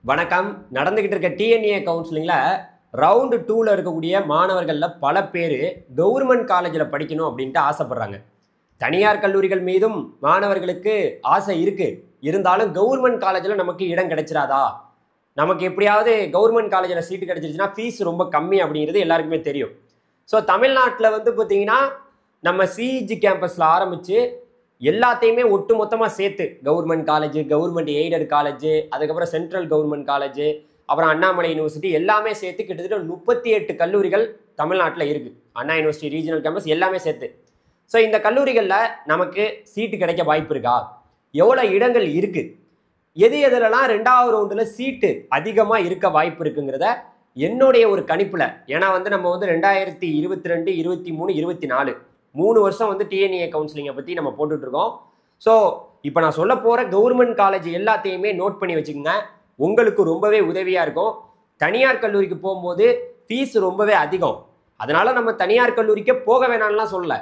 வணக்கம். நடந்துகிட்டு இருக்க டிஎன்ஏ கவுன்சிலிங்ல ரவுண்டு 2ல இருக்கக்கூடிய மாணவர்கள்ல பல பேர் கவர்மெண்ட் காலேஜில் படிக்கணும் அப்படின்ட்டு ஆசைப்படுறாங்க. தனியார் கல்லூரிகள் மீதும் மாணவர்களுக்கு ஆசை இருக்கு. இருந்தாலும் கவர்மெண்ட் காலேஜில் நமக்கு இடம் கிடைச்சிராதா, நமக்கு எப்படியாவது கவர்மெண்ட் காலேஜில் சீட்டு கிடைச்சிருச்சுன்னா ஃபீஸ் ரொம்ப கம்மி அப்படிங்கிறது எல்லாருக்குமே தெரியும். ஸோ தமிழ்நாட்டில் வந்து பார்த்தீங்கன்னா நம்ம சிஇஜி கேம்பஸில் ஆரம்பித்து எல்லாத்தையுமே ஒட்டு மொத்தமாக சேர்த்து government college, government aided college, அதுக்கப்புறம் சென்ட்ரல் கவர்மெண்ட் காலேஜ், அப்புறம் அண்ணாமலை யூனிவர்சிட்டி எல்லாமே சேர்த்து கிட்டத்தட்ட 38 கல்லூரிகள் தமிழ்நாட்டில் இருக்குது. அண்ணா யூனிவர்சிட்டி ரீஜனல் கேம்பஸ் எல்லாமே சேர்த்து. ஸோ இந்த கல்லூரிகளில் நமக்கு சீட்டு கிடைக்க வாய்ப்பு இருக்கா, எவ்வளோ இடங்கள் இருக்குது, எது எதுலலாம் 2வது ரவுண்டில் சீட்டு அதிகமாக இருக்க வாய்ப்பு இருக்குங்கிறத என்னுடைய ஒரு கணிப்பில், ஏன்னா வந்து நம்ம வந்து 2022, 23, 24 3 வருஷம் வந்து டிஎன்ஏ கவுன்சிலிங்கை பற்றி நம்ம போட்டுட்ருக்கோம். ஸோ இப்போ நான் சொல்ல போகிற கவர்மெண்ட் காலேஜ் எல்லாத்தையுமே நோட் பண்ணி வச்சுக்கோங்க. உங்களுக்கு ரொம்பவே உதவியாக இருக்கும். தனியார் கல்லூரிக்கு போகும்போது ஃபீஸ் ரொம்பவே அதிகம். அதனால் நம்ம தனியார் கல்லூரிக்கே போக வேணாம்லாம் சொல்லலை.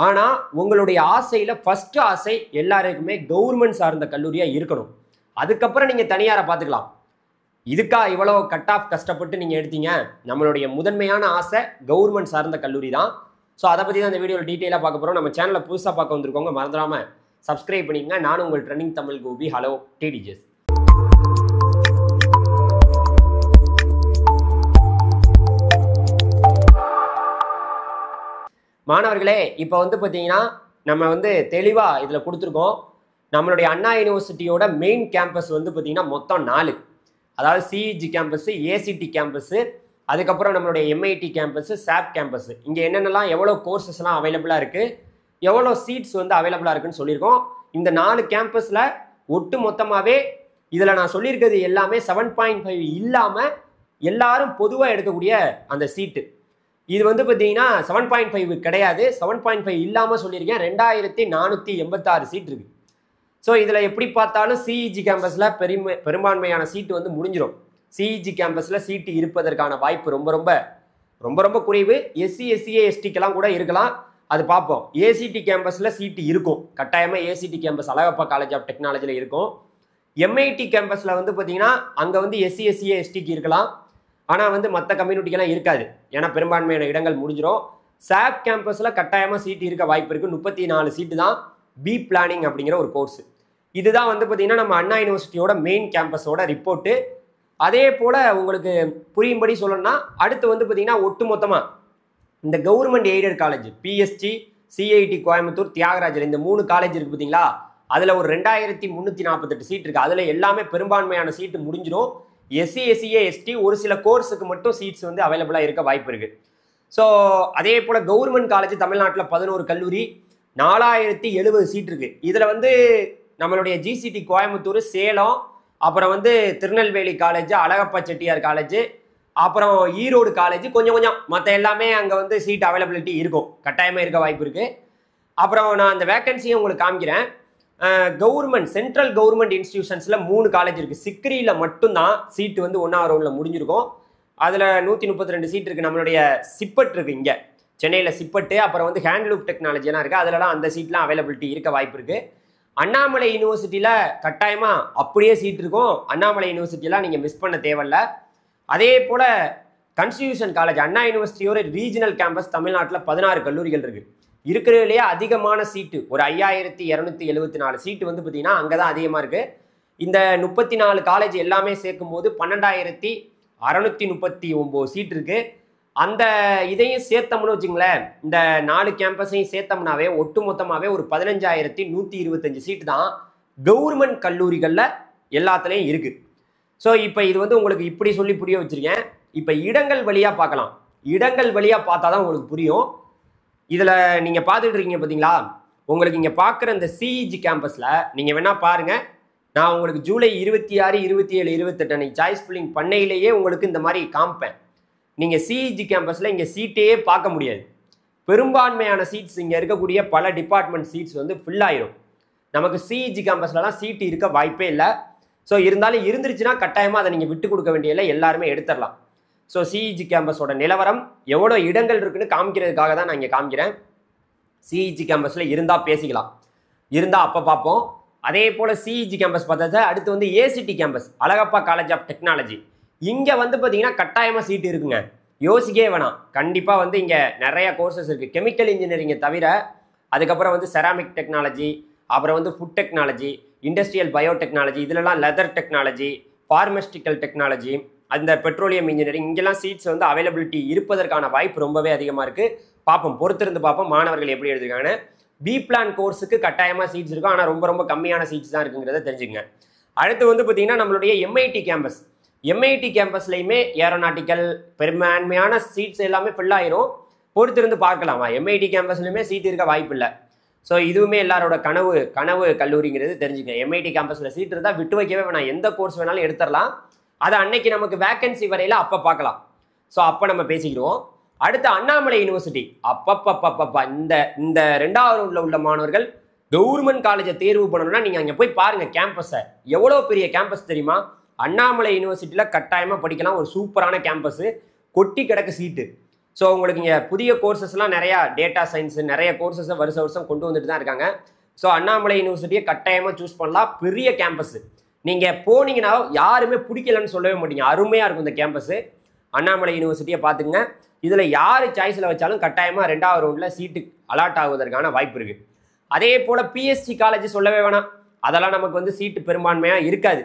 ஆனால் உங்களுடைய ஆசையில் ஃபஸ்ட்டு ஆசை எல்லாருக்குமே கவர்மெண்ட் சார்ந்த கல்லூரியாக இருக்கணும். அதுக்கப்புறம் நீங்கள் தனியாரை பார்த்துக்கலாம். இதுக்கா இவ்வளோ கட் ஆஃப் கஷ்டப்பட்டு நீங்கள் எடுத்தீங்க? நம்மளுடைய முதன்மையான ஆசை கவர்மெண்ட் சார்ந்த கல்லூரி தான். ஸோ அதை பற்றி தான் இந்த வீடியோவில் டீட்டெயிலாக பார்க்க போகிறோம். நம்ம சேனலில் புதுசாக பார்க்க வந்திருக்கோங்க, மறந்துடாமல் சப்ஸ்கிரைப் பண்ணிக்கங்க. நானும் உங்கள் ட்ரெண்டிங் தமிழ் கோபி. ஹலோ டிடிஜிஎஸ். மாணவர்களே, இப்போ வந்து பார்த்தீங்கன்னா நம்ம வந்து தெளிவாக இதில் கொடுத்துருக்கோம். நம்மளுடைய அண்ணா யூனிவர்சிட்டியோட மெயின் கேம்பஸ் வந்து பார்த்தீங்கன்னா மொத்தம் 4. அதாவது சிஇஜி கேம்பஸ்ஸு, ஏசிடி கேம்பஸ்ஸு, அதுக்கப்புறம் நம்மளுடைய எம்ஐடி கேம்பஸ்ஸு, சாப் கேம்பஸ்ஸு. இங்கே என்னென்னலாம் எவ்வளோ கோர்சஸ்லாம் அவைலபிளாக இருக்குது, எவ்வளோ சீட்ஸ் வந்து அவைலபிளாக இருக்குன்னு சொல்லியிருக்கோம். இந்த 4 கேம்பஸில் ஒட்டு மொத்தமாகவே இதில் நான் சொல்லியிருக்கிறது எல்லாமே 7.5 இல்லாமல் எல்லாரும் பொதுவாக எடுக்கக்கூடிய அந்த சீட்டு. இது வந்து பார்த்தீங்கன்னா 7.5 கிடையாது, 7.5 இல்லாமல் சொல்லியிருக்கேன். 2486 சீட் இருக்குது. ஸோ இதில் எப்படி பார்த்தாலும் சிஇஜி கேம்பஸில் பெரும்பான்மையான சீட்டு வந்து முடிஞ்சிடும். சிஇஜி கேம்பஸில் சீட்டு இருப்பதற்கான வாய்ப்பு ரொம்ப ரொம்ப ரொம்ப ரொம்ப குறைவு. எஸ்சி, எஸ்சிஏ, எஸ்டிக்கெல்லாம் கூட இருக்கலாம், அது பார்ப்போம். ஏசிடி கேம்பஸில் சீட்டு இருக்கும் கட்டாயமாக. ACT campus Alagappa college of டெக்னாலஜியில் இருக்கும். எம்ஐடி கேம்பஸில் வந்து பார்த்தீங்கன்னா அங்கே வந்து எஸ்சி, எஸ்சிஏ, எஸ்டிக்கு இருக்கலாம், ஆனால் வந்து மற்ற கம்யூனிட்டிக்கெல்லாம் இருக்காது, ஏன்னா பெரும்பான்மையான இடங்கள் முடிஞ்சிடும். சாப் கேம்பஸில் கட்டாயமாக சீட்டு இருக்க வாய்ப்பு இருக்குது. 34 சீட்டு தான். பி பிளானிங் அப்படிங்கிற ஒரு கோர்ஸ். இதுதான் வந்து பார்த்தீங்கன்னா நம்ம அண்ணா யூனிவர்சிட்டியோட மெயின் கேம்பஸோட ரிப்போர்ட்டு. அதே போல் உங்களுக்கு புரியும்படி சொல்லணும்னா அடுத்து வந்து பார்த்தீங்கன்னா ஒட்டு மொத்தமாக இந்த government aided college PSG, CIT Coimbatore, Thiagarajar, இந்த 3 காலேஜ் இருக்குது பார்த்தீங்களா, அதில் ஒரு 2348 சீட் இருக்குது. அதில் எல்லாமே பெரும்பான்மையான சீட்டு முடிஞ்சிடும். எஸ்சி, எஸ்சிஏ, எஸ்டி ஒரு சில கோர்ஸுக்கு மட்டும் சீட்ஸ் வந்து அவைலபிளாக இருக்க வாய்ப்பு இருக்குது. ஸோ அதே போல் கவர்மெண்ட் காலேஜ் தமிழ்நாட்டில் 11 கல்லூரி, 4070 சீட் இருக்குது. இதில் வந்து நம்மளுடைய ஜிசிடி கோயம்புத்தூர், சேலம், அப்புறம் வந்து திருநெல்வேலி காலேஜ், அழகப்பா செட்டியார் காலேஜ், அப்புறம் ஈரோடு காலேஜ், கொஞ்சம் கொஞ்சம் மற்ற எல்லாமே அங்கே வந்து சீட் அவைலபிலிட்டி இருக்கும், கட்டாயமாக இருக்க வாய்ப்பு இருக்குது. அப்புறம் நான் அந்த வேக்கன்சியை உங்களுக்கு காமிக்கிறேன். கவர்மெண்ட் சென்ட்ரல் கவர்மெண்ட் இன்ஸ்டிடியூஷன்ஸில் 3 காலேஜ் இருக்குது. சிக்ரியில் மட்டும்தான் சீட்டு வந்து 1வது ரவுண்டில் முடிஞ்சிருக்கும். அதில் 132 சீட் இருக்குது. நம்மளுடைய சிப்பட் இருக்குது இங்கே சென்னையில், சிப்பட்டு, அப்புறம் வந்து ஹேண்ட்லூப் டெக்னாலஜிலாம் இருக்குது. அதிலலாம் அந்த சீட்லாம் அவைலபிலிட்டி இருக்க வாய்ப்பு இருக்குது. அண்ணாமலை யூனிவர்சிட்டியில் கட்டாயமாக அப்படியே சீட் இருக்கும். அண்ணாமலை யூனிவர்சிட்டியெலாம் நீங்கள் மிஸ் பண்ண தேவையில்ல. அதே போல் கன்ஸ்டியூஷன் காலேஜ், அண்ணா யூனிவர்சிட்டியோட ரீஜனல் கேம்பஸ் தமிழ்நாட்டில் 16 கல்லூரிகள் இருக்குது. இருக்கிறதுலேயே அதிகமான சீட்டு ஒரு 5274 சீட்டு வந்து பார்த்தீங்கன்னா அங்கே தான் அதிகமாக இருக்குது. இந்த 34 காலேஜ் எல்லாமே சேர்க்கும்போது 12639 சீட் இருக்குது. அந்த இதையும் சேர்த்தோம்னு வச்சுங்களேன், இந்த 4 கேம்பஸையும் சேர்த்தோம்னாவே ஒட்டு மொத்தமாகவே ஒரு 15125 சீட்டு தான் கவர்மெண்ட் கல்லூரிகளில் எல்லாத்துலேயும் இருக்குது. ஸோ இப்போ இது வந்து உங்களுக்கு இப்படி சொல்லி புரிய வச்சுருக்கேன். இப்போ இடங்கள் வழியாக பார்க்கலாம். இடங்கள் வழியாக பார்த்தா தான் உங்களுக்கு புரியும். இதில் நீங்கள் பார்த்துட்டு இருக்கீங்க பார்த்தீங்களா, உங்களுக்கு இங்கே பார்க்குற இந்த சிஇஜி கேம்பஸில் நீங்கள் வேணால் பாருங்கள். நான் உங்களுக்கு ஜூலை 26, 27, 28 அன்னைக்கு சாய்ஸ் ஃபில்லிங் பண்ணையிலேயே உங்களுக்கு இந்த மாதிரி காமிப்பேன். நீங்கள் சிஇஜி கேம்பஸில் இங்கே சீட்டையே பார்க்க முடியாது. பெரும்பான்மையான சீட்ஸ் இங்கே இருக்கக்கூடிய பல டிபார்ட்மெண்ட் சீட்ஸ் வந்து ஃபில் ஆயிரும். நமக்கு சிஇஜி கேம்பஸ்லலாம் சீட்டு இருக்க வாய்ப்பே இல்லை. ஸோ இருந்தாலும் இருந்துருச்சுன்னா கட்டாயமாக அதை நீங்கள் விட்டு கொடுக்க வேண்டியதில்லை, எல்லாருமே எடுத்துடலாம். ஸோ சிஇஜி கேம்பஸோட நிலவரம் எவ்வளோ இடங்கள் இருக்குன்னு காமிக்கிறதுக்காக தான் நான் இங்கே காமிக்கிறேன். சிஇஜி கேம்பஸில் இருந்தால் பேசிக்கலாம், இருந்தால் அப்போ பார்ப்போம். அதே போல் சிஇஜி கேம்பஸ் பார்த்தாச்சு. அடுத்து வந்து ACT campus, Alagappa college of technology. இங்கே வந்து பார்த்தீங்கன்னா கட்டாயமாக சீட்டு இருக்குங்க, யோசிக்கவே வேணாம். கண்டிப்பாக வந்து இங்கே நிறைய கோர்சஸ் இருக்குது. கெமிக்கல் இன்ஜினியரிங்கை தவிர அதுக்கப்புறம் வந்து செராமிக் டெக்னாலஜி, அப்புறம் வந்து ஃபுட் டெக்னாலஜி, இண்டஸ்ட்ரியல் பயோடெக்னாலஜி, இதிலலாம் லெதர் டெக்னாலஜி, ஃபார்மஸ்டிக்கல் டெக்னாலஜி, அந்த பெட்ரோலியம் இன்ஜினியரிங், இங்கெல்லாம் சீட்ஸ் வந்து அவைலபிலிட்டி இருப்பதற்கான வாய்ப்பு ரொம்பவே அதிகமாக இருக்குது. பார்ப்போம், பொறுத்திருந்து பார்ப்போம் மாணவர்கள் எப்படி எழுதிருக்காங்கன்னு. பி பிளான் கோர்ஸுக்கு கட்டாயமாக சீட்ஸ் இருக்கும், ஆனால் ரொம்ப ரொம்ப கம்மியான சீட்ஸ் தான் இருக்குங்கிறத தெரிஞ்சுங்க. அடுத்து வந்து பார்த்தீங்கன்னா நம்மளுடைய எம்ஐடி கேம்பஸ். எம்ஐடி கேம்பஸ்லையுமே ஏரோநாட்டிக்கல் பெரும்பான்மையான சீட்ஸ் எல்லாமே ஃபில் ஆயிரும். பொறுத்திருந்து பார்க்கலாமா, எம்ஐடி கேம்பஸ்லையுமே சீட் இருக்க வாய்ப்பு இல்லை. ஸோ இதுவுமே எல்லாரோட கனவு கல்லூரிங்கிறது தெரிஞ்சுங்க. எம்ஐடி கேம்பஸில் சீட் இருந்தால் விட்டு வைக்கவே வேணாம், எந்த கோர்ஸ் வேணாலும் எடுத்துடலாம். அது அன்னைக்கு நமக்கு வேக்கன்சி வரையில் அப்போ பார்க்கலாம். ஸோ அப்போ நம்ம பேசிக்கிடுவோம். அடுத்து அண்ணாமலை யூனிவர்சிட்டி. அப்பப்பப்பப்பா, இந்த 2வது ரவுண்டில் உள்ள மாணவர்கள் கவர்மெண்ட் காலேஜை தேர்வு பண்ணணும்னா நீங்கள் அங்கே போய் பாருங்கள் கேம்பஸை. எவ்வளோ பெரிய கேம்பஸ் தெரியுமா? அண்ணாமலை யூனிவர்சிட்டியில் கட்டாயமாக படிக்கலாம். ஒரு சூப்பரான கேம்பஸு, கொட்டி கிடக்கு சீட்டு. ஸோ உங்களுக்கு இங்கே புதிய கோர்சஸ்லாம் நிறையா, டேட்டா சயின்ஸு நிறைய கோர்சஸை வருஷம் கொண்டு வந்துட்டு தான் இருக்காங்க. ஸோ அண்ணாமலை யூனிவர்சிட்டியை கட்டாயமாக சூஸ் பண்ணலாம். பெரிய கேம்பஸு, நீங்கள் போனீங்கன்னா யாருமே பிடிக்கலன்னு சொல்லவே மாட்டீங்க. அருமையாக இருக்கும் இந்த கேம்பஸு. அண்ணாமலை யூனிவர்சிட்டியை பார்த்துங்க. இதில் யார் சாய்ஸில் வச்சாலும் கட்டாயமாக 2வது ரவுண்டில் சீட்டு அலாட் ஆகுவதற்கான வாய்ப்பு இருக்குது. அதே போல் பிஎஸ்சி காலேஜ் சொல்லவே வேணாம், அதெல்லாம் நமக்கு வந்து சீட்டு பெரும்பான்மையாக இருக்காது.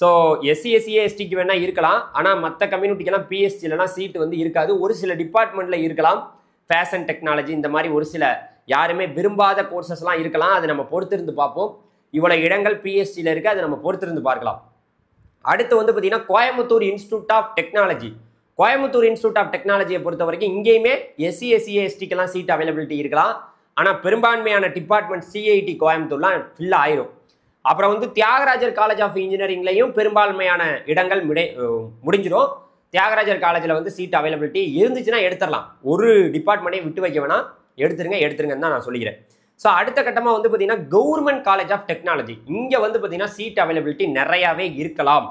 ஸோ எஸ்சிக்கு வேணால் இருக்கலாம், ஆனால் மற்ற கம்யூனிட்டிக்கெல்லாம் பிஎஸ்சிலலாம் சீட்டு வந்து இருக்காது. ஒரு சில டிபார்ட்மெண்ட்டில் இருக்கலாம், ஃபேஷன் டெக்னாலஜி இந்த மாதிரி ஒரு சில யாருமே விரும்பாத கோர்சஸ்லாம் இருக்கலாம். அது நம்ம பொறுத்திருந்து பார்ப்போம். இவ்வளோ இடங்கள் பிஎஸ்சியில் இருக்குது, அதை நம்ம பொறுத்திருந்து பார்க்கலாம். அடுத்து வந்து பார்த்தீங்கன்னா Coimbatore institute of technology. Coimbatore institute of டெக்னாலஜியை பொறுத்த வரைக்கும் இங்கேயுமே எஸ்சிஎஸ்டிக்கெல்லாம் சீட் அவைலபிலிட்டி இருக்கலாம், ஆனால் பெரும்பான்மையான டிபார்ட்மெண்ட் சிஐடி கோயம்புத்தூர்லாம் ஃபில் ஆயிரும். அப்புறம் வந்து தியாகராஜர் காலேஜ் ஆஃப் இன்ஜினியரிங்லையும் பெரும்பான்மையான இடங்கள் முடிஞ்சிடும். தியாகராஜர் காலேஜில் வந்து சீட் அவைலபிலிட்டி இருந்துச்சுன்னா எடுத்துடலாம். ஒரு டிபார்ட்மெண்ட்டையும் விட்டு வைக்க வேணாம், எடுத்துருங்கன்னு தான் நான் சொல்லிக்கிறேன். ஸோ அடுத்த கட்டமாக வந்து பார்த்தீங்கன்னா கவர்மெண்ட் காலேஜ் ஆஃப் டெக்னாலஜி. இங்கே வந்து பார்த்தீங்கன்னா சீட் அவைலபிலிட்டி நிறையாவே இருக்கலாம்.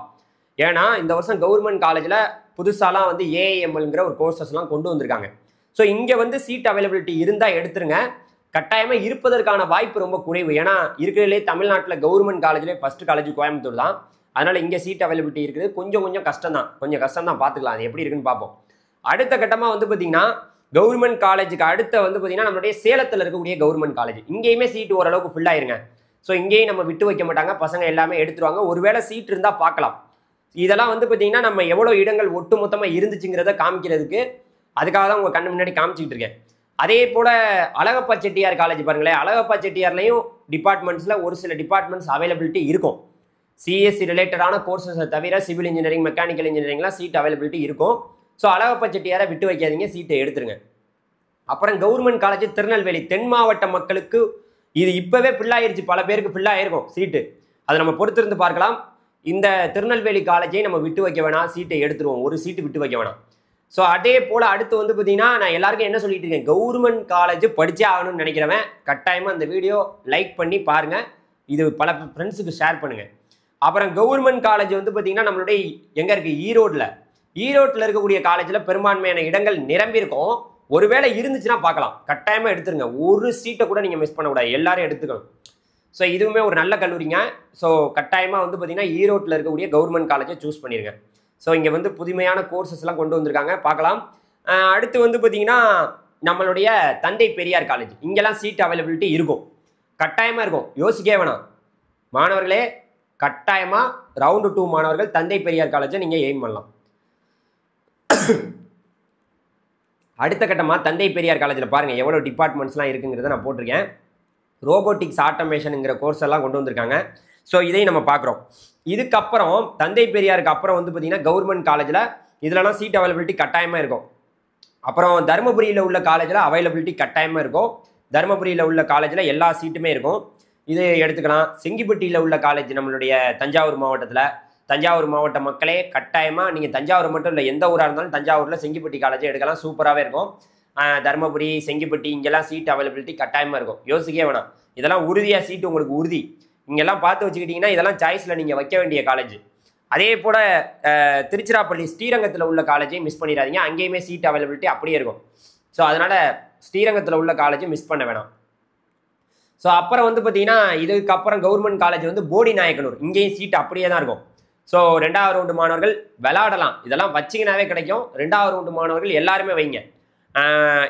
ஏன்னா இந்த வருஷம் கவர்மெண்ட் காலேஜில் புதுசாலாம் வந்து ஏஐஎம்எல்ங்கிற ஒரு கோர்சஸ்லாம் கொண்டு வந்திருக்காங்க. ஸோ இங்கே வந்து சீட் அவைலபிலிட்டி இருந்தால் எடுத்துருங்க. கட்டாயமாக இருப்பதற்கான வாய்ப்பு ரொம்ப குறைவு. ஏன்னா இருக்கிறதுலே தமிழ்நாட்டில் கவர்மெண்ட் காலேஜ்லேயே ஃபஸ்ட்டு காலேஜ் கோயம்புத்தூர் தான். அதனால் இங்கே சீட் அவைலபிலிட்டி இருக்குது. கொஞ்சம் கஷ்டம் தான், பார்த்துக்கலாம் அது எப்படி இருக்குன்னு பார்ப்போம். அடுத்த கட்டமாக வந்து பார்த்தீங்கன்னா கவர்மெண்ட் காலேஜுக்கு அடுத்த வந்து பார்த்தீங்கன்னா நம்மளுடைய சேலத்தில் இருக்கக்கூடிய கவர்மெண்ட் காலேஜ். இங்கேயுமே சீட்டு ஓரளவுக்கு ஃபில் ஆயிருங்க. ஸோ இங்கேயும் நம்ம விட்டு வைக்க மாட்டாங்க, பசங்க எல்லாமே எடுத்துருவாங்க. ஒருவேளை சீட் இருந்தால் பார்க்கலாம். இதெல்லாம் வந்து பார்த்தீங்கன்னா நம்ம எவ்வளோ இடங்கள் ஒட்டு மொத்தமாக இருந்துச்சுங்கிறத காமிக்கிறதுக்கு, அதுக்காக தான் உங்கள் கண்ணு முன்னாடி காமிச்சிக்கிட்டு இருக்கேன். அதே போல் அழகப்பா செட்டியார் காலேஜ் பாருங்களேன். அழகப்பா செட்டியார்லையும் டிபார்ட்மெண்ட்ஸில் ஒரு சில டிபார்ட்மெண்ட்ஸ் அவைலபிலிட்டி இருக்கும். சிஎஸ்சி ரிலேட்டடான கோர்சஸை தவிர சிவில் இன்ஜினியரிங், மெக்கானிக்கல் இன்ஜினியரிங்லாம் சீட் அவைலபிலிட்டி இருக்கும். ஸோ அழகப்பா செட்டியாரை விட்டு வைக்காதீங்க, சீட்டை எடுத்துருங்க. அப்புறம் கவர்மெண்ட் காலேஜ் திருநெல்வேலி. தென் மாவட்ட மக்களுக்கு இது இப்போவே ஃபில் ஆயிருச்சு, பல பேருக்கு ஃபில் ஆயிருக்கும் சீட்டு. அதை நம்ம பொறுத்திருந்து பார்க்கலாம். இந்த திருநெல்வேலி காலேஜை நம்ம விட்டு வைக்க வேணாம், சீட்டை எடுத்துருவோம். ஒரு சீட்டு விட்டு வைக்க வேணாம். ஸோ அதே போல் அடுத்து வந்து பார்த்தீங்கன்னா நான் எல்லாருக்கும் என்ன சொல்லிட்டு இருக்கேன், கவர்மெண்ட் காலேஜ் படித்தே ஆகணும்னு நினைக்கிறவன் கட்டாயமாக இந்த வீடியோ லைக் பண்ணி பாருங்கள். இது பல ஃப்ரெண்ட்ஸுக்கு ஷேர் பண்ணுங்கள். அப்புறம் கவர்மெண்ட் காலேஜ் வந்து பார்த்தீங்கன்னா நம்மளுடைய எங்கே இருக்குது, ஈரோட்டில் இருக்கக்கூடிய காலேஜில் பெரும்பான்மையான இடங்கள் நிரம்பியிருக்கும். ஒருவேளை இருந்துச்சுன்னா பார்க்கலாம், கட்டாயமாக எடுத்துருங்க. ஒரு சீட்டை கூட நீங்கள் மிஸ் பண்ணக்கூடாது, எல்லாரும் எடுத்துக்கணும். ஸோ இதுவுமே ஒரு நல்ல கல்லூரிங்க. ஸோ கட்டாயமாக வந்து பார்த்தீங்கன்னா ஈரோட்டில் இருக்கக்கூடிய கவர்மெண்ட் காலேஜை சூஸ் பண்ணிடுங்க. ஸோ இங்கே வந்து புதுமையான கோர்சஸ்லாம் கொண்டு வந்திருக்காங்க, பார்க்கலாம். அடுத்து வந்து பார்த்தீங்கன்னா நம்மளுடைய தந்தை பெரியார் காலேஜ். இங்கெல்லாம் சீட் அவைலபிலிட்டி இருக்கும், கட்டாயமாக இருக்கும், யோசிக்கவே வேணாம் மாணவர்களே. கட்டாயமாக ரவுண்டு 2 மாணவர்கள் தந்தை பெரியார் காலேஜை நீங்கள் எய்ம் பண்ணலாம். அடுத்த கட்டமாக தந்தை பெரியார் காலேஜில் பாருங்கள் எவ்வளோ டிபார்ட்மெண்ட்ஸ்லாம் இருக்குங்கிறத நான் போட்டிருக்கேன். ரோபோட்டிக்ஸ் ஆட்டோமேஷனுங்கிற கோர்ஸ் எல்லாம் கொண்டு வந்திருக்காங்க. ஸோ இதையும் நம்ம பார்க்குறோம். இதுக்கப்புறம் தந்தை பெரியாருக்கு அப்புறம் வந்து பார்த்தீங்கன்னா கவர்மெண்ட் காலேஜில் இதிலலாம் சீட் அவைலபிலிட்டி கட்டாயமாக இருக்கும். அப்புறம் தருமபுரியில் உள்ள காலேஜில் அவைலபிலிட்டி கட்டாயமாக இருக்கும். தருமபுரியில் உள்ள காலேஜில் எல்லா சீட்டுமே இருக்கும், இது எடுத்துக்கலாம். செங்கிப்பட்டியில் உள்ள காலேஜ் நம்மளுடைய தஞ்சாவூர் மாவட்ட மக்களே கட்டாயமாக நீங்கள் தஞ்சாவூர் மட்டும் இல்லை, எந்த ஊராக இருந்தாலும் தஞ்சாவூரில் செங்கிப்பட்டி காலேஜை எடுக்கலாம், சூப்பராகவே இருக்கும். தருமபுரி, செங்கிப்பட்டி இங்கெல்லாம் சீட் அவைலபிலிட்டி கட்டாயமாக இருக்கும், யோசிக்கவே வேணாம். இதெல்லாம் உறுதியாக சீட்டு உங்களுக்கு உறுதி. இங்கெல்லாம் பார்த்து வச்சுக்கிட்டிங்கன்னா இதெல்லாம் சாய்ஸில் நீங்கள் வைக்க வேண்டிய காலேஜ். அதே போல் திருச்சிராப்பள்ளி ஸ்ரீரங்கத்தில் உள்ள காலேஜையும் மிஸ் பண்ணிடாதீங்க, அங்கேயுமே சீட் அவைலபிலிட்டி அப்படியே இருக்கும். ஸோ அதனால் ஸ்ரீரங்கத்தில் உள்ள காலேஜும் மிஸ் பண்ண வேணாம். ஸோ அப்புறம் வந்து பார்த்தீங்கன்னா இதுக்கப்புறம் கவர்மெண்ட் காலேஜ் வந்து போடி நாயக்கனூர், இங்கேயும் சீட் அப்படியே தான் இருக்கும். ஸோ 2வது ரவுண்டு மாணவர்கள் விளையாடலாம், இதெல்லாம் வச்சிங்கனாவே கிடைக்கும். 2வது ரவுண்டு மாணவர்கள் எல்லாருமே வைங்க.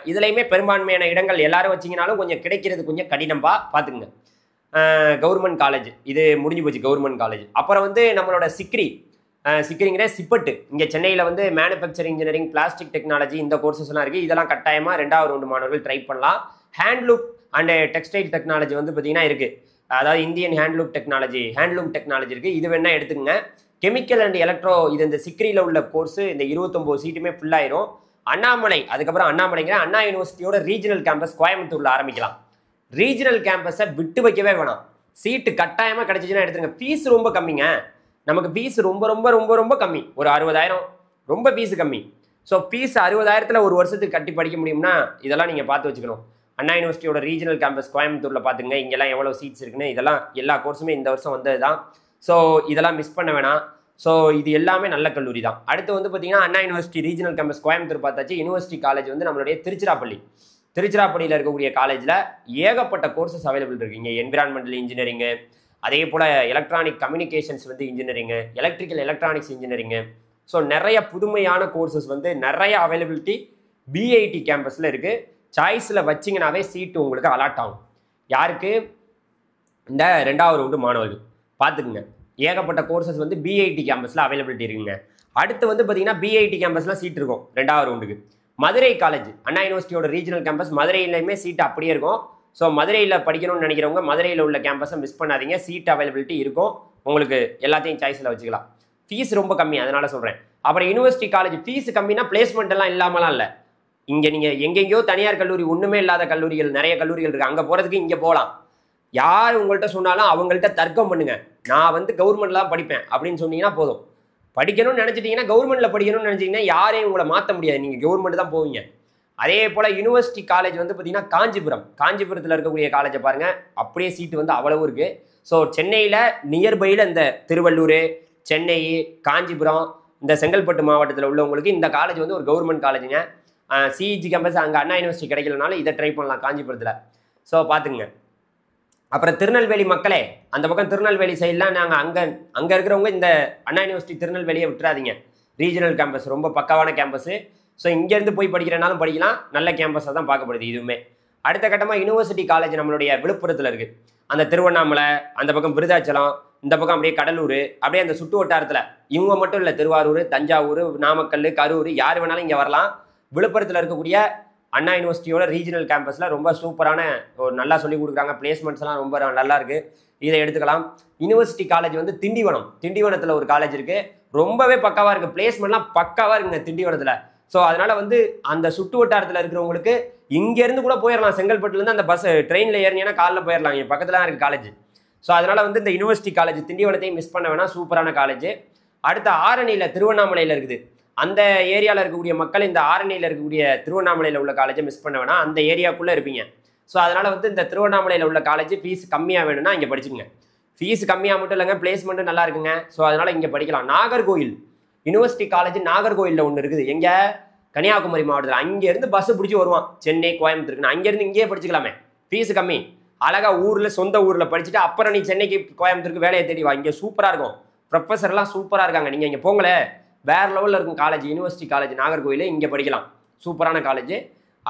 இதுலையுமே பெரும்பான்மையான இடங்கள் எல்லாரும் வச்சிங்கனாலும் கொஞ்சம் கிடைக்கிறது கொஞ்சம் கடினம்பா, பார்த்துக்குங்க. கவர்மெண்ட் காலேஜ் இது முடிஞ்சு போச்சு, கவர்மெண்ட் காலேஜ். அப்புறம் வந்து நம்மளோட சிக்கிரிங்கிற சிப்பட்டு, இங்கே சென்னையில் வந்து மேனுஃபேக்சரிங் இன்ஜினியரிங், பிளாஸ்டிக் டெக்னாலஜி இந்த கோர்சஸ்லாம் இருக்குது. இதெல்லாம் கட்டாயமாக 2வது ரவுண்டு மாணவர்கள் ட்ரை பண்ணலாம். ஹேண்ட்லூம் அண்ட் டெக்ஸ்டைல் டெக்னாலஜி வந்து பார்த்தீங்கன்னா இருக்குது. அதாவது இந்தியன் ஹேண்ட்லூம் டெக்னாலஜி இருக்குது, இது வேணால் எடுத்துக்கங்க. கெமிக்கல் அண்ட் எலக்ட்ரோ, இது இந்த சிக்கிரியில் உள்ள கோர்ஸு இந்த 29 சீட்டுமே ஃபுல்லாயிரும். அண்ணாமலை, அதுக்கப்புறம் அண்ணாமலைங்கிற அண்ணா யூனிவர்சிட்டியோட ரீஜனல் கேம்பஸ் கோயம்புத்தூரில் ஆரம்பிக்கலாம். ரீஜனல் கேம்பஸை விட்டு வைக்கவே வேணாம், சீட்டு கட்டாயமாக கிடைச்சிச்சுன்னா எடுத்துருங்க. ஃபீஸ் ரொம்ப கம்மிங்க, நமக்கு ஃபீஸ் ரொம்ப ரொம்ப ரொம்ப ரொம்ப கம்மி, ஒரு 60,000, ரொம்ப ஃபீஸ் கம்மி. ஸோ ஃபீஸ் 60,000ல் ஒரு வருஷத்துக்கு கட்டி படிக்க முடியும்னா இதெல்லாம் நீங்கள் பார்த்து வச்சுக்கணும். அண்ணா யூனிவர்சிட்டியோட ரீஜனல் கேம்பஸ் கோயம்புத்தூரில் பார்த்துங்க, இங்கெல்லாம் எவ்வளோ சீட்ஸ் இருக்குன்னு, இதெல்லாம் எல்லா கோர்ஸுமே இந்த வருஷம் வந்தது தான். ஸோ இதெல்லாம் மிஸ் பண்ண வேணாம். ஸோ இது எல்லாமே நல்ல கல்லூரி தான். அடுத்து வந்து பார்த்தீங்கன்னா அண்ணா யூனிவர்சிட்டி ரீஜனல் கேம்பஸ் கோயம்புத்தூர் பார்த்தாச்சு. யூனிவர்சிட்டி காலேஜ் வந்து நம்மளுடைய திருச்சிராப்பள்ளியில் இருக்கக்கூடிய காலேஜில் ஏகப்பட்ட கோர்சஸ் அவைலபிள் இருக்குது. இங்கே என்விரான்மெண்டல் இன்ஜினியரிங்கு, அதே போல் எலக்ட்ரானிக் கம்யூனிகேஷன்ஸ் வந்து engineering, electrical electronics engineering. So நிறைய புதுமையான கோர்சஸ் வந்து நிறைய அவைலபிலிட்டி பிஐடி கேம்பஸில் இருக்குது. சாய்ஸில் வச்சிங்கனாவே சீட்டு உங்களுக்கு அலாட் ஆகும். யாருக்கு? இந்த 2வது ரவுண்டு மாணவர்கள் பார்த்துக்குங்க. ஏகப்பட்ட கோர்சஸ் வந்து பிஐடி கேம்பஸில் அவைலபிலிட்டி இருக்குங்க. அடுத்து வந்து பார்த்தீங்கன்னா பிஐடி கேம்பஸில் சீட் இருக்கும் 2வது ரவுண்டுக்கு. மதுரை காலேஜ், அண்ணா யூனிவர்சிட்டியோட ரீஜனல் கேம்பஸ் மதுரையிலையுமே சீட் அப்படியே இருக்கும். ஸோ மதுரையில் படிக்கணும்னு நினைக்கிறவங்க மதுரையில் உள்ள கேம்பஸை மிஸ் பண்ணாதீங்க, சீட் அவைலபிலிட்டி இருக்கும், உங்களுக்கு எல்லாத்தையும் சாய்ஸில் வச்சுக்கலாம். ஃபீஸ் ரொம்ப கம்மி, அதனால் சொல்கிறேன். அப்புறம் யூனிவர்சிட்டி காலேஜ் ஃபீஸ் கம்மினா பிளேஸ்மெண்ட் எல்லாம் இல்லாமலாம் இல்லை. இங்கே நீங்கள் எங்கெங்கேயோ தனியார் கல்லூரி, ஒன்றுமே இல்லாத கல்லூரிகள், நிறைய கல்லூரிகள் இருக்குது, அங்கே போகிறதுக்கு இங்கே போகலாம். யார் உங்கள்கிட்ட சொன்னாலும் அவங்கள்ட்ட தர்க்கம் பண்ணுங்க, நான் வந்து கவர்மெண்ட்ல தான் படிப்பேன் அப்படின்னு சொன்னீங்கன்னா போதும். படிக்கணும்னு நினச்சிட்டிங்கன்னா, கவர்மெண்ட்டில் படிக்கணும்னு நினச்சிங்கன்னா யாரையும் உங்களை மாற்ற முடியாது, நீங்கள் கவர்மெண்ட் தான் போவீங்க. அதே போல் யூனிவர்சிட்டி காலேஜ் வந்து பார்த்தீங்கன்னா காஞ்சிபுரத்தில் இருக்கக்கூடிய காலேஜை பாருங்கள், அப்படியே சீட்டு வந்து அவ்வளவு இருக்குது. ஸோ சென்னையில் நியர்பையில் இந்த திருவள்ளூர், சென்னை, காஞ்சிபுரம், இந்த செங்கல்பட்டு மாவட்டத்தில் உள்ளவங்களுக்கு இந்த காலேஜ் வந்து ஒரு கவர்மெண்ட் காலேஜுங்க. சிஇஜி கேம்பஸ் அங்கே அண்ணா யூனிவர்சிட்டி கிடைக்கலனாலும் இதை ட்ரை பண்ணலாம் காஞ்சிபுரத்தில். ஸோ பார்த்துங்க. அப்புறம் திருநெல்வேலி மக்களே, அந்த பக்கம் திருநெல்வேலி சைட்லாம் நாங்கள் அங்கே இருக்கிறவங்க இந்த அண்ணா யூனிவர்சிட்டி திருநெல்வேலியை விட்டுறாதீங்க. ரீஜனல் கேம்பஸ் ரொம்ப பக்காவான கேம்பஸு. ஸோ இங்கேருந்து போய் படிக்கிறனாலும் படிக்கலாம், நல்ல கேம்பஸாக தான் பார்க்கப்படுது இதுவுமே. அடுத்த கட்டமாக யூனிவர்சிட்டி காலேஜ் நம்மளுடைய விழுப்புரத்தில் இருக்குது. அந்த திருவண்ணாமலை, அந்த பக்கம் விருதாச்சலம், இந்த பக்கம் அப்படியே கடலூர், அப்படியே அந்த சுற்று வட்டாரத்தில் இவங்க மட்டும் இல்லை, திருவாரூர், தஞ்சாவூர், நாமக்கல், கரூர், யார் வேணாலும் இங்கே வரலாம். விழுப்புரத்தில் இருக்கக்கூடிய அண்ணா யூனிவர்சிட்டியோட ரீஜனல் கேம்பஸில் ரொம்ப சூப்பரான ஒரு நல்லா சொல்லிக் கொடுக்குறாங்க, பிளேஸ்மெண்ட்ஸ்லாம் ரொம்ப நல்லா இருக்குது, இதை எடுத்துக்கலாம். யூனிவர்சிட்டி காலேஜ் வந்து திண்டிவனத்தில் ஒரு காலேஜ் இருக்குது, ரொம்பவே பக்காவாக இருக்குது, பிளேஸ்மெண்ட்லாம் பக்காவாக இருக்குங்க திண்டிவனத்தில். ஸோ அதனால் வந்து அந்த சுற்று வட்டாரத்தில் இருக்கிறவங்களுக்கு இங்கேருந்து கூட போயிடலாம், செங்கல்பட்டுலேருந்து அந்த ட்ரெயினில் ஏறினீங்கன்னா காலைல போயிடலாம், இங்கே பக்கத்தில் தான் இருக்குது காலேஜ். ஸோ அதனால் வந்து இந்த யூனிவர்சிட்டி காலேஜ் திண்டிவனத்தையும் மிஸ் பண்ண வேணாம், சூப்பரான காலேஜ். அடுத்த ஆரணியில் திருவண்ணாமலையில் இருக்குது, அந்த ஏரியாவில் இருக்கக்கூடிய மக்கள் இந்த ஆரணியில் இருக்கக்கூடிய திருவண்ணாமலையில் உள்ள காலேஜை மிஸ் பண்ண வேணாம், அந்த ஏரியாவுக்குள்ளே இருப்பீங்க. ஸோ அதனால் வந்து இந்த திருவண்ணாமலையில் உள்ள காலேஜ் ஃபீஸ் கம்மியாக வேணும்னா இங்கே படிச்சுங்க. ஃபீஸ் கம்மியாக மட்டும் இல்லைங்க, பிளேஸ்மெண்ட்டும் நல்லா இருக்குங்க. ஸோ அதனால் இங்கே படிக்கலாம். நாகர்கோயில் யூனிவர்சிட்டி காலேஜ் நாகர்கோயிலில் ஒன்று இருக்குது, எங்கே? கன்னியாகுமரி மாவட்டத்தில். அங்கேருந்து பஸ்ஸு பிடிச்சி வருவான் சென்னை, கோயம்புத்தூருக்கு, அங்கேருந்து இங்கேயே படிச்சுக்கலாமே, ஃபீஸ் கம்மி. அழகாக ஊரில் சொந்த ஊரில் படிச்சுட்டு அப்புறம் நீ சென்னைக்கு கோயம்புத்தூருக்கு வேலையை தேடி வா, இங்கே சூப்பராக இருக்கும், ப்ரொஃபஸர்லாம் சூப்பராக இருக்காங்க, நீங்கள் இங்கே போங்களே, வேறு லெவலில் இருக்கும் காலேஜ். யூனிவர்சிட்டி காலேஜ் நாகர்கோயில், இங்கே படிக்கலாம், சூப்பரான காலேஜ்.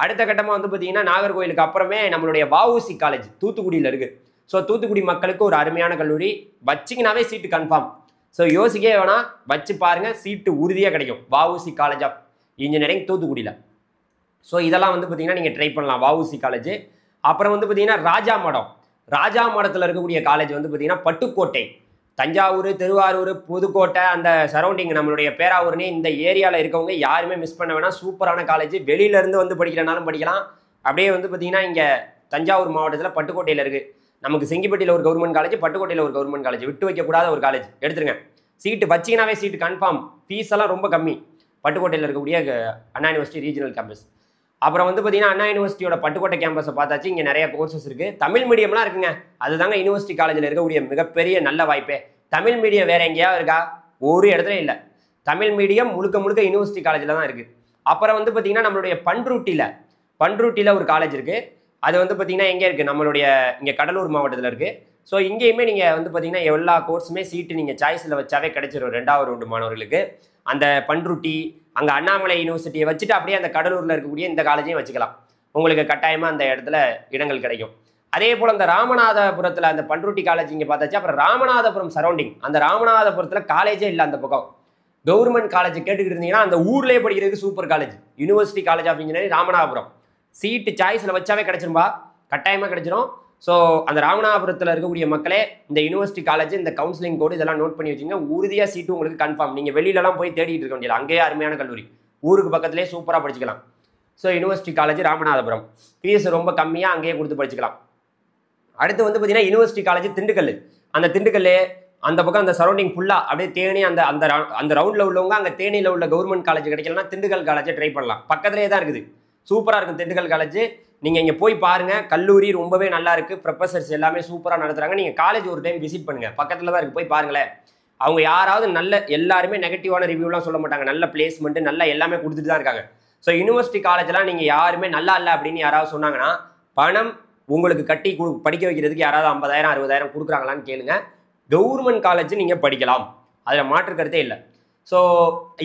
அடுத்த கட்டமாக வந்து பார்த்தீங்கன்னா நாகர்கோயிலுக்கு அப்புறமே நம்மளுடைய வஉசி காலேஜ் தூத்துக்குடியில் இருக்குது. ஸோ தூத்துக்குடி மக்களுக்கு ஒரு அருமையான கல்லூரி, வச்சிங்கனாவே சீட்டு கன்ஃபார்ம். ஸோ யோசிக்கவே வேணாம், வச்சு பாருங்கள், சீட்டு உறுதியாக கிடைக்கும். வஉசி காலேஜ் ஆஃப் இன்ஜினியரிங் தூத்துக்குடியில். ஸோ இதெல்லாம் வந்து பார்த்தீங்கன்னா நீங்கள் ட்ரை பண்ணலாம், வஉசி காலேஜ். அப்புறம் வந்து பார்த்தீங்கன்னா ராஜா மடத்தில் இருக்கக்கூடிய காலேஜ் வந்து பார்த்தீங்கன்னா பட்டுக்கோட்டை, தஞ்சாவூர், திருவாரூர், புதுக்கோட்டை, அந்த சரௌண்டிங் நம்மளுடைய பேராவூர்னே இந்த ஏரியாவில் இருக்கவங்க யாருமே மிஸ் பண்ண வேணாம், சூப்பரான காலேஜ். வெளியிலேருந்து வந்து படிக்கிறனாலும் படிக்கலாம். அப்படியே வந்து பார்த்தீங்கன்னா இங்கே தஞ்சாவூர் மாவட்டத்தில் பட்டுக்கோட்டையில் இருக்குது. நமக்கு செங்கிப்பட்டியில் ஒரு கவர்மெண்ட் காலேஜ், பட்டுக்கோட்டையில் ஒரு கவர்மெண்ட் காலேஜ், விட்டு வைக்கக்கூடாத ஒரு காலேஜ், எடுத்துருங்க. சீட்டு வச்சிங்கனாவே சீட்டு கன்ஃபார்ம், ஃபீஸ் எல்லாம் ரொம்ப கம்மி. பட்டுக்கோட்டையில் இருக்கக்கூடிய அண்ணா யூனிவர்சிட்டி ரீஜனல் கேம்பஸ். அப்புறம் வந்து பார்த்தீங்கன்னா அண்ணா யூனிவர்சிட்டியோட பட்டுக்கோட்டை கேம்பஸை பார்த்தாச்சு, இங்கே நிறைய கோர்சஸ் இருக்குது. தமிழ் மீடியம்லாம் இருக்குங்க, அதுதாங்க யூனிவர்சிட்டி காலேஜில் இருக்கக்கூடிய மிகப்பெரிய நல்ல வாய்ப்பே. தமிழ் மீடியம் வேறு எங்கேயாவது இருக்கா? ஒரு இடத்துல இல்லை. தமிழ் மீடியம் முழுக்க யூனிவர்சிட்டி காலேஜில் தான் இருக்குது. அப்புறம் வந்து பார்த்தீங்கன்னா நம்மளுடைய பண்ருட்டியில் ஒரு காலேஜ் இருக்குது. அது வந்து பார்த்தீங்கன்னா எங்கே இருக்குது, நம்மளுடைய இங்கே கடலூர் மாவட்டத்தில் இருக்குது. ஸோ இங்கேயுமே நீங்கள் வந்து பார்த்தீங்கன்னா எல்லா கோர்ஸுமே சீட்டு நீங்கள் சாய்ஸில் வச்சாவே கிடைச்சிரும் 2வது ரவுண்டு மாணவர்களுக்கு. அந்த பண்ருட்டி அங்கே அண்ணாமலை யூனிவர்சிட்டியை வச்சுட்டு அப்படியே அந்த கடலூரில் இருக்கக்கூடிய இந்த காலேஜையும் வச்சுக்கலாம். உங்களுக்கு கட்டாயமாக அந்த இடத்துல இடங்கள் கிடைக்கும். அதே போல் அந்த ராமநாதபுரத்தில் அந்த பண்ருட்டி காலேஜ் இங்கே பார்த்தாச்சு. அப்புறம் ராமநாதபுரம் சரௌண்டிங், அந்த ராமநாதபுரத்தில் காலேஜே இல்லை. அந்த பக்கம் கவர்மெண்ட் காலேஜ் கேட்டுக்கிட்டு இருந்தீங்கன்னா அந்த ஊர்லேயே படிக்கிறதுக்கு super college university college of engineering Ramanathapuram. Seat சாய்ஸில் வச்சாவே கிடைச்சிரும்பா, கட்டாயமாக கிடைச்சிரும். ஸோ அந்த ராமநாதபுரத்தில் இருக்கக்கூடிய மக்களே இந்த யூனிவர்சிட்டி காலேஜ் இந்த கவுன்சிலிங் கோடு இதெல்லாம் நோட் பண்ணி வச்சுங்க. உறுதியாக சீட்டு உங்களுக்கு கன்ஃபார்ம். நீங்கள் வெளியிலலாம் போய் தேடிட்டு இருக்க வேண்டியது, அங்கேயே அருமையான கல்லூரி, ஊருக்கு பக்கத்துலேயே சூப்பராக படிச்சுக்கலாம். So university college Ramanathapuram, fees ரொம்ப கம்மியாக அங்கேயே கொடுத்து படிச்சுக்கலாம். அடுத்து வந்து பார்த்தீங்கன்னா யூனிவர்சிட்டி காலேஜ் திண்டுக்கல். அந்த திண்டுக்கல் அந்த பக்கம் அந்த சரௌண்டிங் ஃபுல்லாக அப்படியே தேனி அந்த அந்த அந்த ரவுண்டில் உள்ளவங்க அங்கே தேனியில் உள்ள கவர்மெண்ட் காலேஜ் கிடைக்கலன்னா திண்டுக்கல் காலேஜை ட்ரை பண்ணலாம். பக்கத்துலேயே தான் இருக்குது, சூப்பராக இருக்கும் திண்டுக்கல் காலேஜ். நீங்கள் இங்கே போய் பாருங்கள், கல்லூரி ரொம்பவே நல்லா இருக்குது, ப்ரொஃபசர்ஸ் எல்லாமே சூப்பராக நடத்துகிறாங்க. நீங்கள் காலேஜ் ஒரு டைம் விசிட் பண்ணுங்கள், பக்கத்தில் தான் இருக்குது, போய் பாருங்களேன். அவங்க யாராவது நல்ல எல்லாருமே நெகட்டிவான ரிவ்யூலாம் சொல்ல மாட்டாங்க, நல்ல பிளேஸ்மெண்ட்டு நல்லா எல்லாமே கொடுத்துட்டு தான் இருக்காங்க. ஸோ யூனிவர்சிட்டி காலேஜ்லாம் நீங்கள் யாருமே நல்லா இல்லை அப்படின்னு யாராவது சொன்னாங்கன்னா பணம் உங்களுக்கு கட்டி படிக்க வைக்கிறதுக்கு யாராவது 50,000 60,000 கொடுக்குறாங்களான்னு கேளுங்க. கவர்மெண்ட் காலேஜ் நீங்கள் படிக்கலாம், அதில் மாற்று கருத்தே இல்லை. ஸோ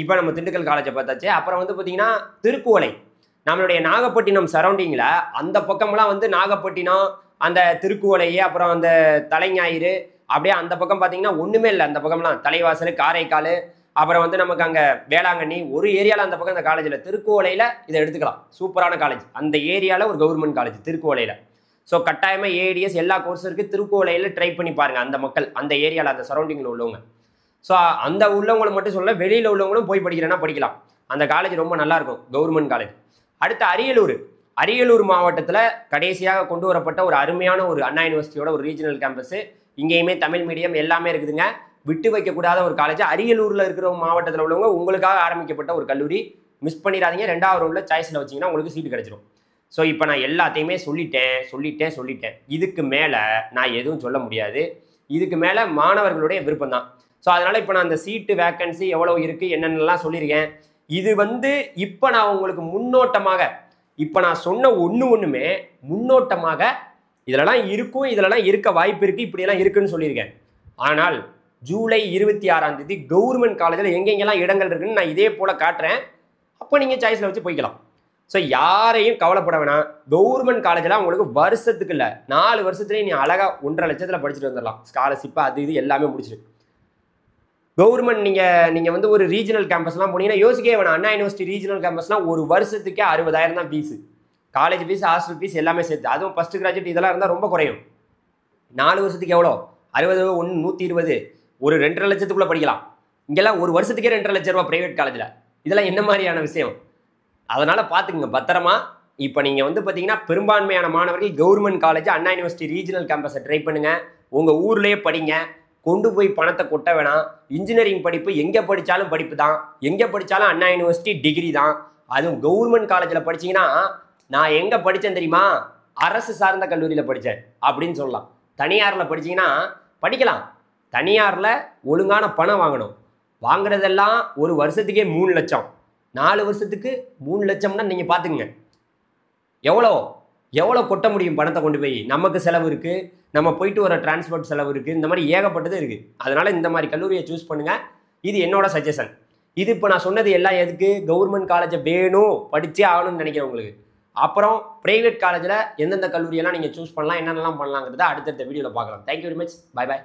இப்போ நம்ம திண்டுக்கல் காலேஜை பார்த்தாச்சு. அப்புறம் வந்து பார்த்தீங்கன்னா திருக்குவளை, நம்மளுடைய நாகப்பட்டினம் சரௌண்டிங்கில் அந்த பக்கம்லாம் வந்து நாகப்பட்டினம் அந்த திருக்குவளையே அப்புறம் அந்த தலைஞாயிறு அப்படியே அந்த பக்கம் பார்த்தீங்கன்னா ஒன்றுமே இல்லை. அந்த பக்கம்லாம் தலைவாசல் காரைக்கால் அப்புறம் வந்து நமக்கு அங்கே வேளாங்கண்ணி ஒரு ஏரியாவில் அந்த பக்கம் இந்த காலேஜில் திருக்குவளையில் இதை எடுத்துக்கலாம். சூப்பரான காலேஜ், அந்த ஏரியாவில் ஒரு கவர்மெண்ட் காலேஜ் திருக்குவளையில். ஸோ கட்டாயமாக ஏடிஎஸ் எல்லா கோர்ஸும் இருக்குது. திருக்குவளையில் ட்ரை பண்ணி பாருங்கள், அந்த மக்கள் அந்த ஏரியாவில் அந்த சரௌண்டிங்கில் உள்ளவங்க. ஸோ அந்த உள்ளவங்களை மட்டும் சொல்ல, வெளியில் உள்ளவங்களும் போய் படிக்கிறேன்னா படிக்கலாம். அந்த காலேஜ் ரொம்ப நல்லாயிருக்கும், கவர்மெண்ட் காலேஜ். அடுத்து அரியலூர் மாவட்டத்தில் கடைசியாக கொண்டு வரப்பட்ட ஒரு அருமையான ஒரு அண்ணா யூனிவர்சிட்டியோட ஒரு ரீஜனல் கேம்பஸ். இங்கேயுமே தமிழ் மீடியம் எல்லாமே இருக்குதுங்க, விட்டு வைக்கக்கூடாத ஒரு காலேஜ். அரியலூரில் இருக்கிற மாவட்டத்தில் உள்ளவங்க உங்களுக்காக ஆரம்பிக்கப்பட்ட ஒரு கல்லூரி, மிஸ் பண்ணிடாதீங்க. 2வது ரவுண்டில் சாய்ஸில் வச்சிங்கன்னா உங்களுக்கு சீட்டு கிடைச்சிடும். ஸோ இப்போ நான் எல்லாத்தையுமே சொல்லிட்டேன். இதுக்கு மேலே நான் எதுவும் சொல்ல முடியாது. இதுக்கு மேலே மாணவர்களுடைய விருப்பம் தான். ஸோ அதனால் இப்போ நான் அந்த சீட்டு வேக்கன்சி எவ்வளோ இருக்குது என்னென்னலாம் சொல்லியிருக்கேன். இது வந்து இப்போ நான் உங்களுக்கு முன்னோட்டமாக, இப்போ நான் சொன்ன ஒன்றுமே முன்னோட்டமாக இதிலலாம் இருக்கும், இதிலலாம் இருக்க வாய்ப்பு இருக்குது, இப்படியெல்லாம் இருக்குன்னு சொல்லியிருக்கேன். ஆனால் ஜூலை 26ஆம் தேதி கவர்மெண்ட் காலேஜில் எங்கெங்கெல்லாம் இடங்கள் இருக்குன்னு நான் இதே போல் காட்டுறேன். அப்போ நீங்கள் சாய்ஸில் வச்சு போய்க்கலாம். ஸோ யாரையும் கவலைப்பட வேணாம். கவர்மெண்ட் காலேஜெலாம் உங்களுக்கு வருஷத்துக்கு இல்லை 4 வருஷத்துலேயே நீ அழகாக 1.5 லட்சத்தில் படிச்சுட்டு வந்துடலாம். ஸ்காலர்ஷிப்பு அது இது எல்லாமே முடிச்சிட்டு கவர்மெண்ட் நீங்கள் வந்து ஒரு ரீஜனல் கேம்பஸ்லாம் போனீங்கன்னா யோசிக்கவே வேணாம். அண்ணா யூனிவர்சிட்டி ரீஜனல் கேம்பஸ்லாம் ஒரு வருஷத்துக்கே 60,000 தான் fees, college fees hostel fees எல்லாமே சேர்த்து. அதுவும் ஃபஸ்ட் கிராஜுவேட் இதெல்லாம் இருந்தால் ரொம்ப குறையும். 4 வருஷத்துக்கு எவ்வளோ 60 1 120 ஒரு 2.5 லட்சத்துக்குள்ளே படிக்கலாம். இங்கெல்லாம் ஒரு வருஷத்துக்கே 2.5 லட்ச ரூபா ப்ரைவேட் காலேஜில். இதெல்லாம் என்ன மாதிரியான விஷயம்? அதனால் பார்த்துக்குங்க பத்திரமா. இப்போ நீங்கள் வந்து பார்த்தீங்கன்னா பெரும்பான்மையான மாணவர்கள் கவர்மெண்ட் காலேஜ் அண்ணா யூனிவர்சிட்டி ரீஜனல் கேம்பஸை ட்ரை பண்ணுங்கள். உங்கள் ஊர்லேயே படிங்க, கொண்டு போய் பணத்தை கொட்ட வேணாம். இன்ஜினியரிங் படிப்பு எங்கே படித்தாலும் படிப்பு தான், எங்கே படித்தாலும் அண்ணா யூனிவர்சிட்டி டிகிரி தான். அதுவும் கவர்மெண்ட் காலேஜில் படிச்சிங்கன்னா நான் எங்கே படித்தேன் தெரியுமா, அரசு சார்ந்த கல்லூரியில் படித்தேன் அப்படின்னு சொல்லலாம். தனியாரில் படிச்சிங்கன்னா படிக்கலாம், தனியாரில் ஒழுங்கான பணம் வாங்கணும். வாங்குறதெல்லாம் ஒரு வருஷத்துக்கே 3 லட்சம், 4 வருஷத்துக்கு 3 லட்சம்னா நீங்கள் பார்த்துக்குங்க எவ்வளோ கொட்ட முடியும் பணத்தை கொண்டு போய். நமக்கு செலவு இருக்குது, நம்ம போயிட்டு வர டிரான்ஸ்போர்ட் செலவு இருக்குது, இந்த மாதிரி ஏகப்பட்டது இருக்குது. அதனால் இந்த மாதிரி கல்லூரியை சூஸ் பண்ணுங்கள். இது என்னோட சஜஷன். இது இப்போ நான் சொன்னது எல்லாம் எதுக்கு, கவர்மெண்ட் காலேஜை வேணும் படித்தே ஆகணும்னு நினைக்கிறவங்களுக்கு. அப்புறம் ப்ரைவேட் காலேஜில் எந்தெந்த கல்லூரியெல்லாம் நீங்கள் சூஸ் பண்ணலாம், என்னென்னலாம் பண்ணலாங்கிறத அடுத்தடுத்த வீடியோவில் பார்க்கலாம். Thank you very much, bye bye,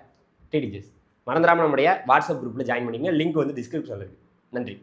டிடிஜிஎஸ். மறந்துடாமல் நம்முடைய வாட்ஸ்அப் குரூப்பில் ஜாயின் பண்ணிங்க, லிங்க் வந்து டிஸ்கிரிப்ஷனில் இருக்குது. நன்றி.